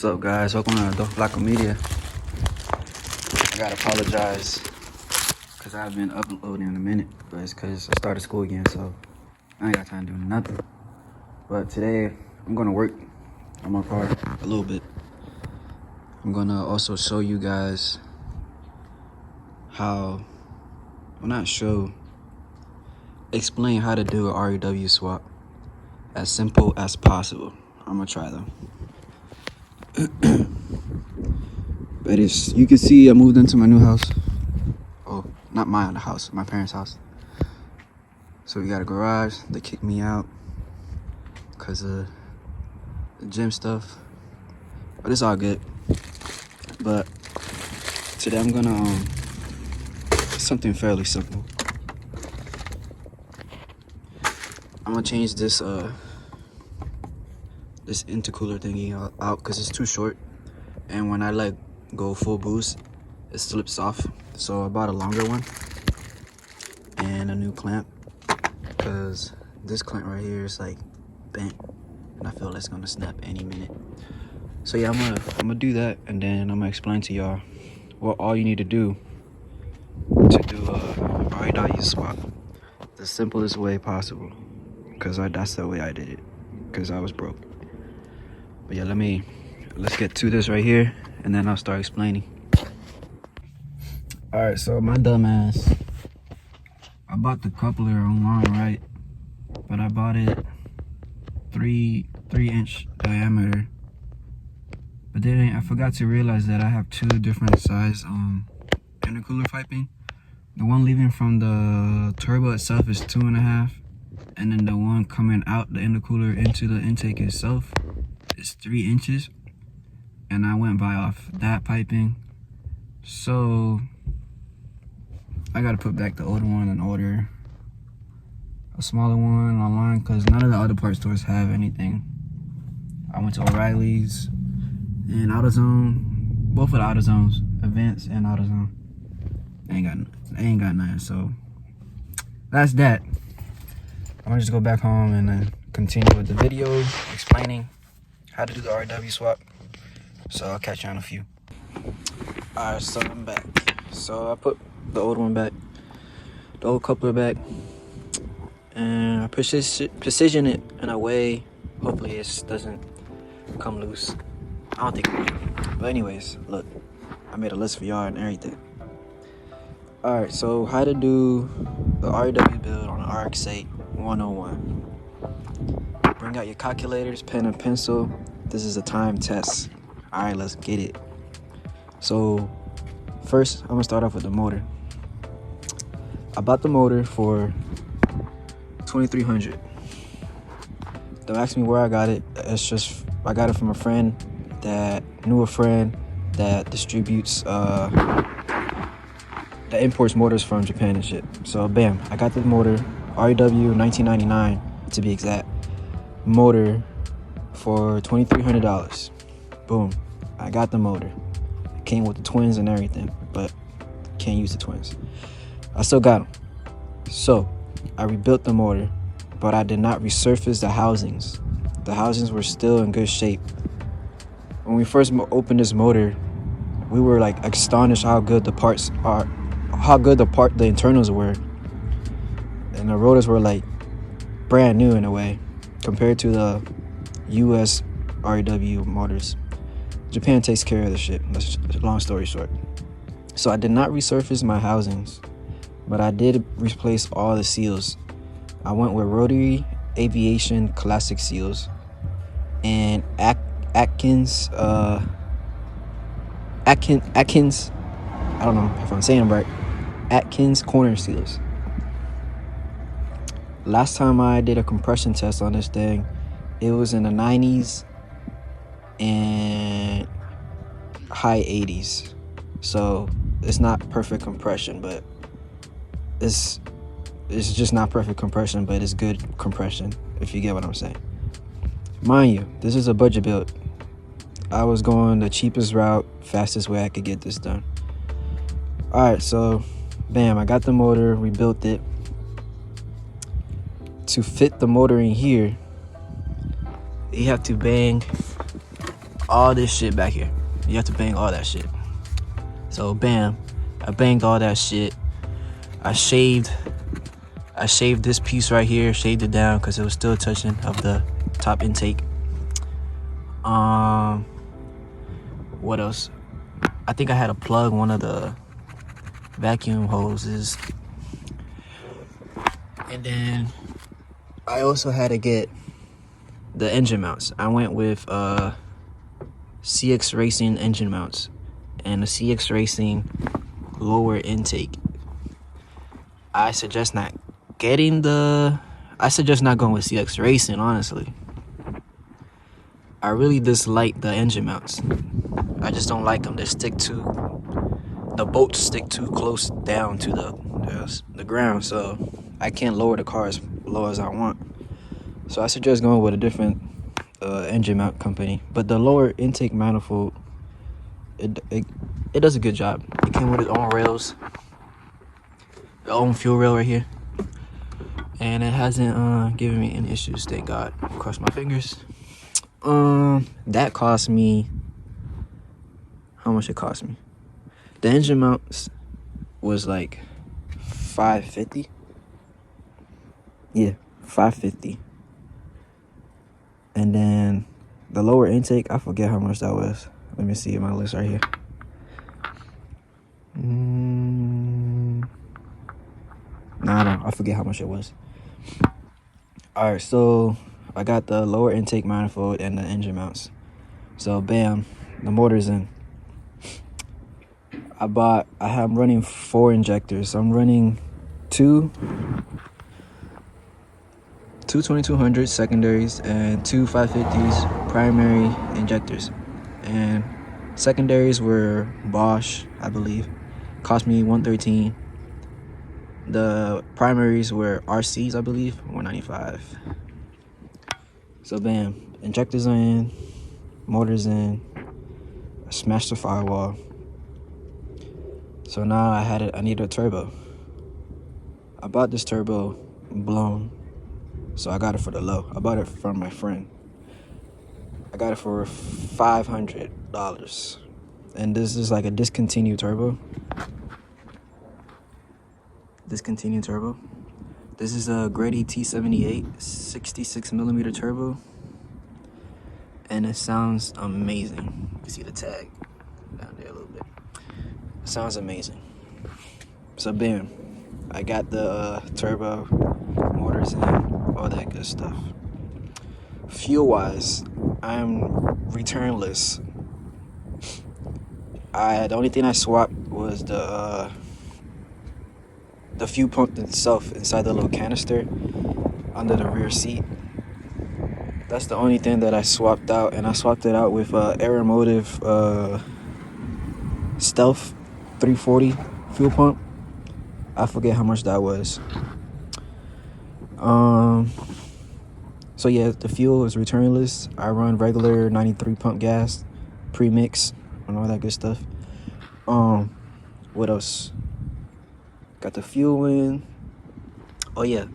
What's up, guys? Welcome to Adult Flacco Media. I gotta apologize because I haven't been uploading in a minute, but it's because I started school again, so I ain't got time to do nothing. But today I'm gonna work on my car a little bit. I'm gonna also show you guys how, well, not show, explain how to do a REW swap as simple as possible. I'm gonna try though. But you can see I moved into my new house. Oh, not my house, my parents' house. So we got a garage. They kicked me out because of the gym stuff. But it's all good. But today I'm gonna something fairly simple. I'm gonna change this this intercooler thingy out because it's too short, and when I let go full boost it slips off. So I bought a longer one and a new clamp because this clamp right here is like bent and I feel it's gonna snap any minute. So yeah, I'm gonna do that, and then I'm gonna explain to y'all what all you need to do a REW swap the simplest way possible, because that's the way I did it because I was broke. But yeah, let's get to this right here, and then I'll start explaining. All right, so my dumb ass, I bought the coupler online, right? But I bought it 3-inch diameter. But then I forgot to realize that I have two different size intercooler piping. The one leaving from the turbo itself is 2.5, and then the one coming out the intercooler into the intake itself is 3 inches. And I went by off that piping, so I gotta put back the older one and order a smaller one online because none of the other parts stores have anything. I went to O'Reilly's and AutoZone, both of the AutoZones, Advance and AutoZone. They ain't got nothing. So that's that. I'm gonna just go back home and then continue with the video explaining how to do the REW swap. So I'll catch you on a few. Alright, so I'm back. So I put the old one back, the old coupler back, and I precision it in a way, hopefully it doesn't come loose. I don't think it will. But anyways, look, I made a list for y'all and everything. Alright, so how to do the REW build on an RX8 101. Bring out your calculators, pen and pencil. This is a time test. Alright, let's get it. So first, I'm gonna start off with the motor. I bought the motor for $2,300. Don't ask me where I got it. It's just I got it from a friend that knew a friend that distributes that imports motors from Japan and shit. So bam, I got the motor, REW 1999 to be exact, motor for $2,300. Boom, I got the motor. It came with the twins and everything, but can't use the twins. I still got them. So I rebuilt the motor, but I did not resurface the housings. The housings were still in good shape. When we first opened this motor, we were like astonished how good the parts are, how good the internals were, and the rotors were like brand new in a way compared to the US REW motors. Japan takes care of the shit. That's long story short. So I did not resurface my housings, but I did replace all the seals. I went with rotary aviation classic seals and Atkins, I don't know if I'm saying them right, Atkins corner seals. Last time I did a compression test on this thing, it was in the 90s and high 80s. So it's not perfect compression, but it's just not perfect compression, but it's good compression, if you get what I'm saying. Mind you, this is a budget build. I was going the cheapest route, fastest way I could get this done. Alright, so bam, I got the motor, rebuilt it. To fit the motor in here, you have to bang all this shit back here. You have to bang all that shit. So bam, I banged all that shit. I shaved this piece right here, shaved it down because it was still touching of the top intake. What else? I think I had to plug one of the vacuum hoses. And then I also had to get the engine mounts. I went with CX Racing engine mounts and the CX Racing lower intake. I suggest not going with CX Racing, honestly. I really dislike the engine mounts. I just don't like them. The bolts stick too close down to the ground, so I can't lower the car as low as I want. So I suggest going with a different engine mount company. But the lower intake manifold, it does a good job. It came with its own rails, the own fuel rail right here, and it hasn't given me any issues. Thank God. Cross my fingers. That cost me. How much it cost me? The engine mounts was like $550. Yeah, $550. And then the lower intake, I forget how much that was. Let me see my list right here. I forget how much it was. All right, so I got the lower intake manifold and the engine mounts. So bam, the motor's in. I'm running 4 injectors. I'm running two 2200 secondaries and 2 550s primary injectors. And secondaries were Bosch, I believe. Cost me $113. The primaries were RCs, I believe, $195. So bam, injectors are in, motors in. I smashed the firewall. So now I need a turbo. I bought this turbo blown, so I got it for the low. I bought it from my friend. I got it for $500. And this is like a discontinued turbo. This is a Grady T78 66mm turbo. And it sounds amazing. You can see the tag down there a little bit. It sounds amazing. So bam, I got the turbo, motors in, all that good stuff. Fuel wise, I'm returnless. The only thing I swapped was the fuel pump itself inside the little canister under the rear seat. That's the only thing that I swapped out, and I swapped it out with Aeromotive Stealth 340 fuel pump. I forget how much that was. So yeah, the fuel is returnless. I run regular 93 pump gas, pre-mix, and all that good stuff. What else? Got the fuel in. Oh yeah,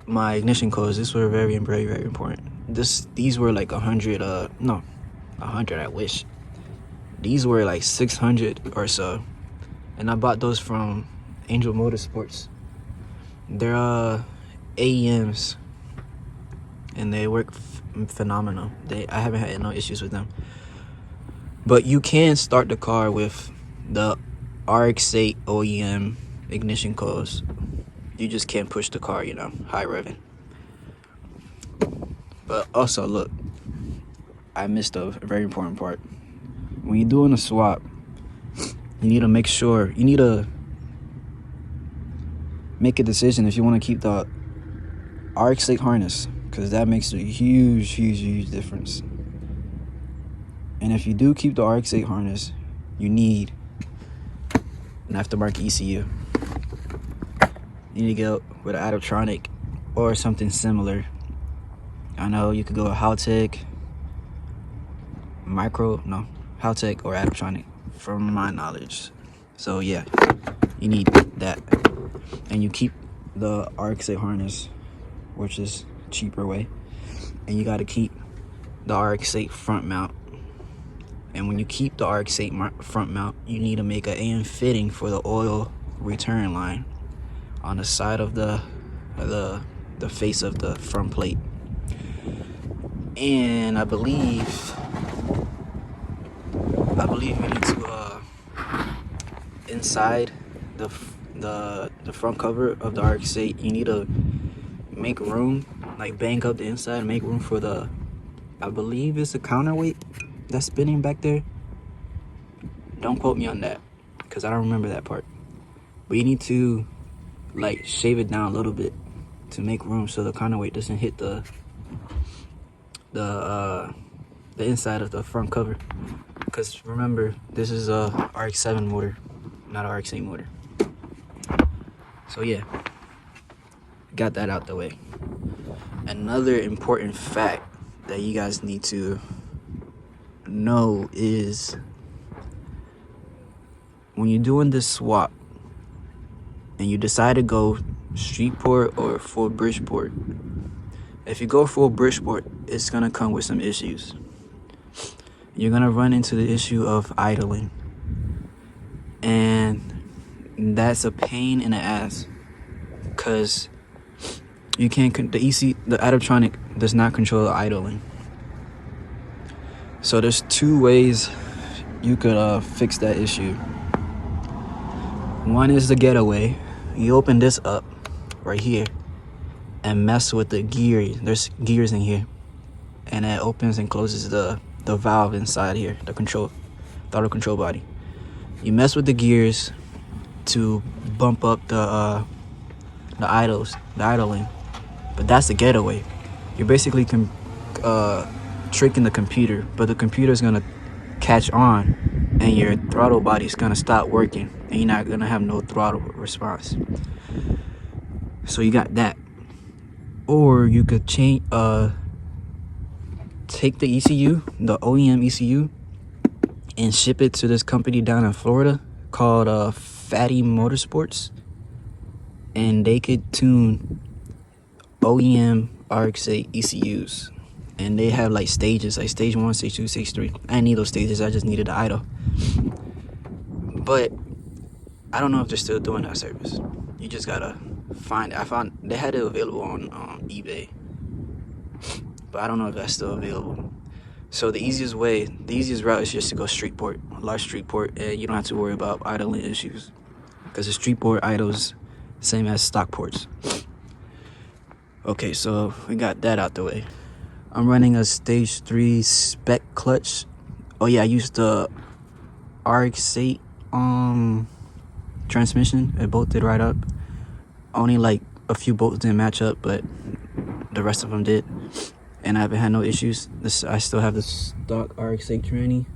my ignition codes. These were very, very, very important. These were like 100. 100. I wish. These were like 600 or so, and I bought those from Angel Motorsports. They're AEMs, and they work phenomenal. I haven't had no issues with them. But you can start the car with the RX8 OEM ignition coils. You just can't push the car, high revving. But also, look, I missed a very important part. When you're doing a swap, you need to make a decision if you want to keep the RX8 harness, because that makes a huge, huge, huge difference. And if you do keep the RX8 harness, you need an aftermarket ECU. You need to go with an Adaptronic or something similar. I know you could go with Haltech, Haltech or Adaptronic, from my knowledge. So yeah, you need that. And you keep the RX8 harness, which is cheaper way. And you got to keep the RX8 front mount. And when you keep the RX8 front mount, you need to make an AM fitting for the oil return line on the side of the face of the front plate. And I believe you need to inside the front cover of the RX8, you need to make room, like bank up the inside, make room for the, I believe it's a counterweight that's spinning back there. Don't quote me on that because I don't remember that part. But you need to like shave it down a little bit to make room so the counterweight doesn't hit the inside of the front cover. Because remember, this is a RX7 motor, not a RX8 motor. So yeah, got that out the way. Another important fact that you guys need to know is when you're doing this swap and you decide to go street port or full Bridgeport, if you go full Bridgeport, it's gonna come with some issues. You're gonna run into the issue of idling, and that's a pain in the ass because you can't the Adaptronic does not control the idling. So there's two ways you could fix that issue. One is the getaway. You open this up right here and mess with the gear. There's gears in here, and it opens and closes the valve inside here, the throttle control body. You mess with the gears to bump up the idling, but that's the getaway. You're basically tricking the computer, but the computer is gonna catch on and your throttle body is gonna stop working and you're not gonna have no throttle response. So you got that. Or you could change take the ECU, the OEM ECU, and ship it to this company down in Florida called Fatty Motorsports, and they could tune OEM RX8 ECUs, and they have like stages, like stage 1, stage 2, stage 3. I didn't need those stages, I just needed the idle. But I don't know if they're still doing that service. You just gotta find it. I found they had it available on eBay, but I don't know if that's still available. So the easiest route is just to go street port, large street port, and you don't have to worry about idling issues because the street port idles same as stock ports. Okay, so we got that out the way. I'm running a stage 3 spec clutch. Oh yeah, I used the RX8 transmission. It bolted right up. Only like a few bolts didn't match up, but the rest of them did, and I haven't had no issues. I still have the stock RX8 tranny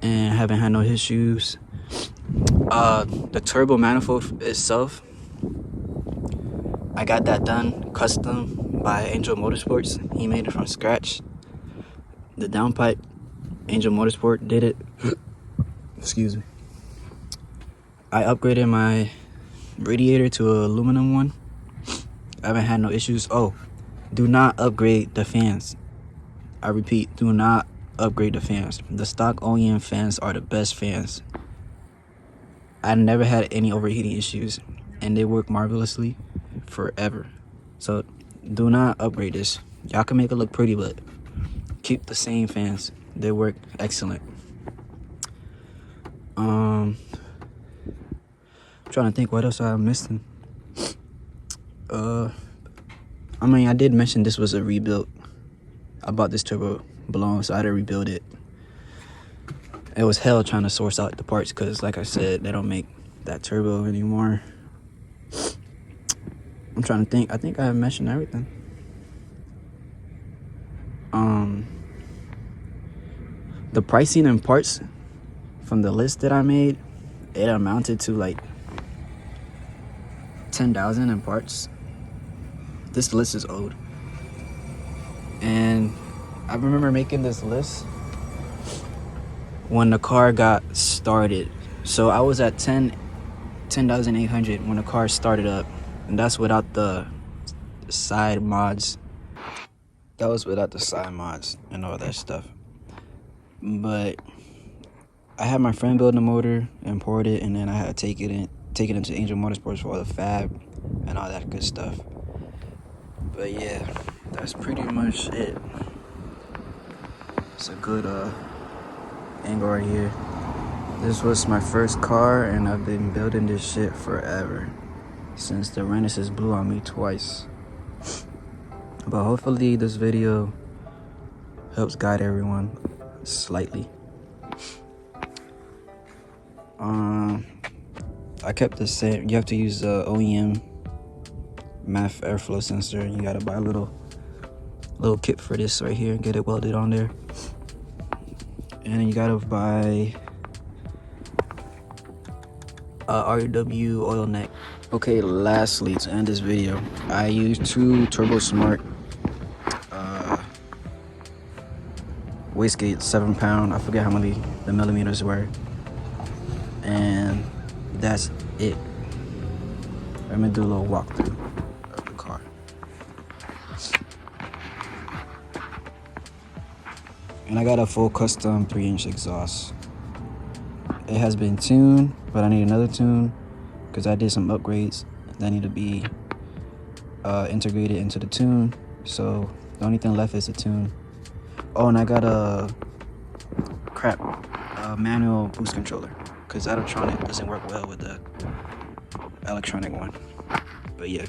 and haven't had no issues. The turbo manifold itself, I got that done custom by Angel Motorsports. He made it from scratch. The downpipe, Angel Motorsport did it. Excuse me. I upgraded my radiator to an aluminum one. I haven't had no issues. Oh, do not upgrade the fans. I repeat, do not upgrade the fans. The stock OEM fans are the best fans. I never had any overheating issues, and they work marvelously forever. So do not upgrade this. Y'all can make it look pretty, but keep the same fans. They work excellent. I'm trying to think what else I'm missing. I mean, I did mention this was a rebuild. I bought this turbo blown, so I had to rebuild it. It was hell trying to source out the parts because, like I said, they don't make that turbo anymore. I'm trying to think. I think I mentioned everything. The pricing and parts from the list that I made, it amounted to like 10,000 in parts. This list is old, and I remember making this list when the car got started. So I was at 10,800 when the car started up, and that's without the side mods. That was without the side mods and all that stuff. But I had my friend build the motor, import it, and then I had to take it into Angel Motorsports for all the fab and all that good stuff. But yeah, that's pretty much it. It's a good angle right here. This was my first car, and I've been building this shit forever, since the Renaissance blew on me twice. But hopefully this video helps guide everyone slightly. I kept the same. You have to use the OEM MAF airflow sensor. You gotta buy a little kit for this right here and get it welded on there. And you gotta buy RW oil neck. Okay, lastly, to end this video, I used 2 Turbo Smart wastegate 7-pound. I forget how many the millimeters were, and that's it. I'm gonna do a little walkthrough of the car. And I got a full custom 3-inch exhaust. It has been tuned, but I need another tune because I did some upgrades that need to be integrated into the tune. So the only thing left is the tune. Oh, and I got a manual boost controller because Adaptronic doesn't work well with the electronic one. But yeah.